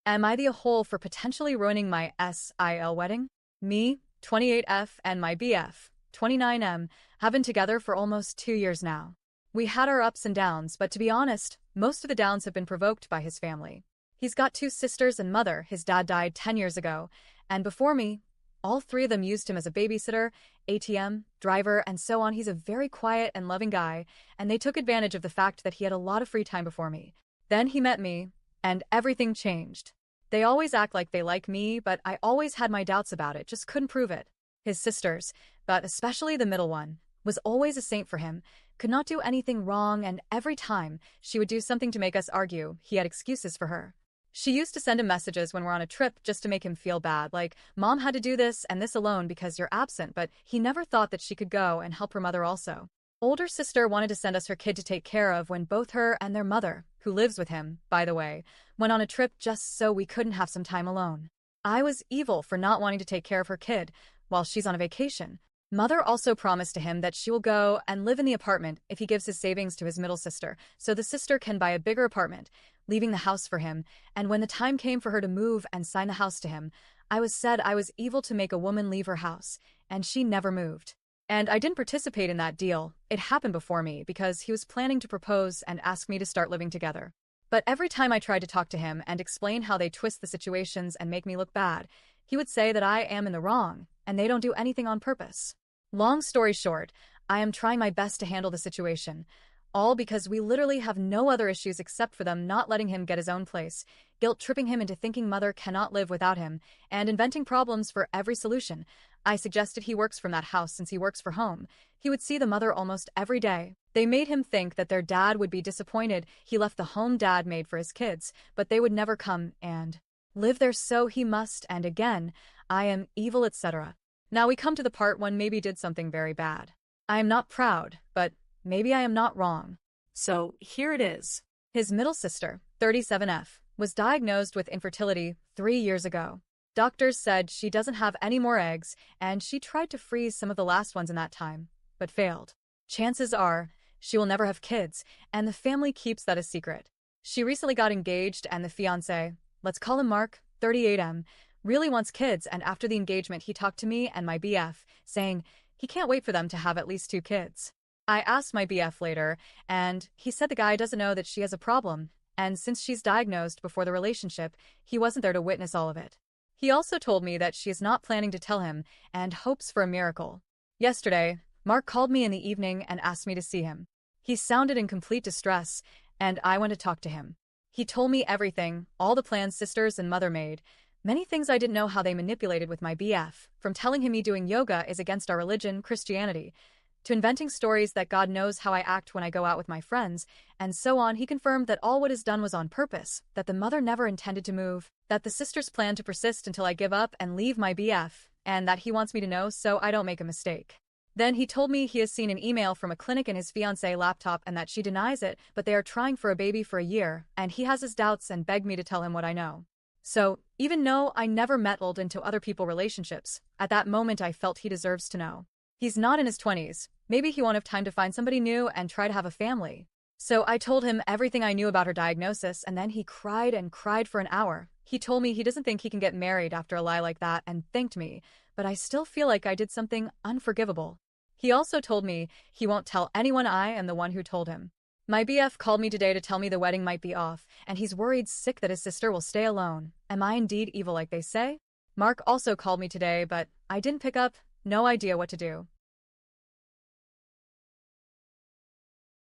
Am I the a-hole for potentially ruining my SIL wedding? Me, 28F, and my BF, 29M, have been together for almost 2 years now. We had our ups and downs, but to be honest, most of the downs have been provoked by his family. He's got two sisters and mother. His dad died 10 years ago, and before me, all three of them used him as a babysitter, ATM, driver, and so on. He's a very quiet and loving guy, and they took advantage of the fact that he had a lot of free time before me. Then he met me, and everything changed. They always act like they like me, but I always had my doubts about it, just couldn't prove it. His sisters, but especially the middle one, was always a saint for him, could not do anything wrong, and every time she would do something to make us argue, he had excuses for her. She used to send him messages when we're on a trip just to make him feel bad, like, Mom had to do this and this alone because you're absent, but he never thought that she could go and help her mother also. Older sister wanted to send us her kid to take care of when both her and their mother, who lives with him, by the way, went on a trip just so we couldn't have some time alone. I was evil for not wanting to take care of her kid while she's on a vacation. Mother also promised to him that she will go and live in the apartment if he gives his savings to his middle sister, so the sister can buy a bigger apartment, leaving the house for him, and when the time came for her to move and sign the house to him, I was evil to make a woman leave her house, and she never moved. And I didn't participate in that deal. It happened before me because he was planning to propose and ask me to start living together. But every time I tried to talk to him and explain how they twist the situations and make me look bad, he would say that I am in the wrong, and they don't do anything on purpose. Long story short, I am trying my best to handle the situation, all because we literally have no other issues except for them not letting him get his own place, guilt-tripping him into thinking mother cannot live without him, and inventing problems for every solution. I suggested he works from that house since he works for home. He would see the mother almost every day. They made him think that their dad would be disappointed he left the home dad made for his kids, but they would never come and live there, so he must, and again, I am evil, etc. Now we come to the part one maybe did something very bad. I am not proud, but maybe I am not wrong. So here it is. His middle sister, 37F, was diagnosed with infertility 3 years ago. Doctors said she doesn't have any more eggs, and she tried to freeze some of the last ones in that time, but failed. Chances are, she will never have kids, and the family keeps that a secret. She recently got engaged, and the fiancé, let's call him Mark, 38M, really wants kids, and after the engagement he talked to me and my BF, saying he can't wait for them to have at least 2 kids. I asked my BF later, and he said the guy doesn't know that she has a problem, and since she's diagnosed before the relationship, he wasn't there to witness all of it. He also told me that she is not planning to tell him, and hopes for a miracle. Yesterday, Mark called me in the evening and asked me to see him. He sounded in complete distress, and I went to talk to him. He told me everything, all the plans sisters and mother made, many things I didn't know how they manipulated with my BF, from telling him me doing yoga is against our religion, Christianity, to inventing stories that God knows how I act when I go out with my friends, and so on. He confirmed that all what is done was on purpose, that the mother never intended to move, that the sisters plan to persist until I give up and leave my BF, and that he wants me to know so I don't make a mistake. Then he told me he has seen an email from a clinic in his fiancée laptop and that she denies it, but they are trying for a baby for a year, and he has his doubts and begged me to tell him what I know. So, even though I never meddled into other people's relationships, at that moment I felt he deserves to know. He's not in his 20s, maybe he won't have time to find somebody new and try to have a family. So I told him everything I knew about her diagnosis, and then he cried and cried for an hour. He told me he doesn't think he can get married after a lie like that and thanked me, but I still feel like I did something unforgivable. He also told me he won't tell anyone I am the one who told him. My BF called me today to tell me the wedding might be off, and he's worried sick that his sister will stay alone. Am I indeed evil like they say? Mark also called me today, but I didn't pick up, no idea what to do.